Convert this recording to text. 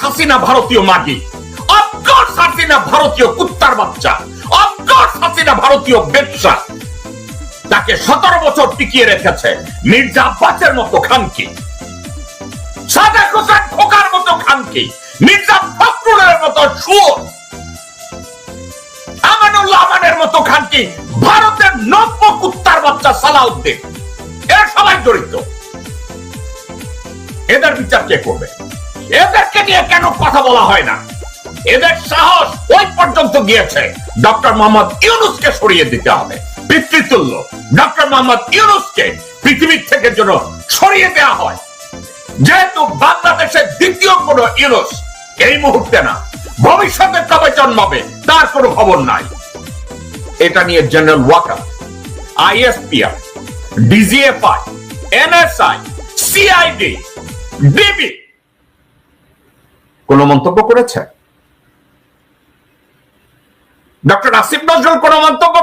হাসিনা ভারতীয় মাগি, অফকোর্স হাসিনা ভারতীয় কুত্তার বাচ্চা, অফকোর্স হাসিনা ভারতীয় বেশ্যা। তাকে 17 বছর টিকিয়ে রেখেছে মির্জা আব্বাসের মতো খানকি, সাদেক হোসেন খোকার মতো খানকি, মির্জা ফখরুলের মতো শুয়োর, আমানুল্লাহ আমানের মতো খানকি, ভারতের নব্য কুত্তার বাচ্চা সালাউদ্দিন, এরা সবাই জড়িত। এদের বিচার কে করবে? এদেরকে নিয়ে কেন কথা বলা হয় না? এদের সাহস ওই পর্যন্ত গিয়েছে ডক্টর মোহাম্মদ ইউনূসকে সরিয়ে দিতে হবে। পিতৃতুল্য ডক্টর মোহাম্মদ ইউনূসকে পৃথিবীর থেকে যেন সরিয়ে দেওয়া হয়, যেহেতু বাংলাদেশের দ্বিতীয় কোন ইউনূস এই মুহূর্তে না, ভবিষ্যতে কবে জন্মাবে তার কোনো খবর নাই। এটা নিয়ে general Waker, ISPR, DGFI, NSI, CID, DB কোন মন্তব্য করেছে? ডক্টর আসিফ নজরুল কোন মন্তব্য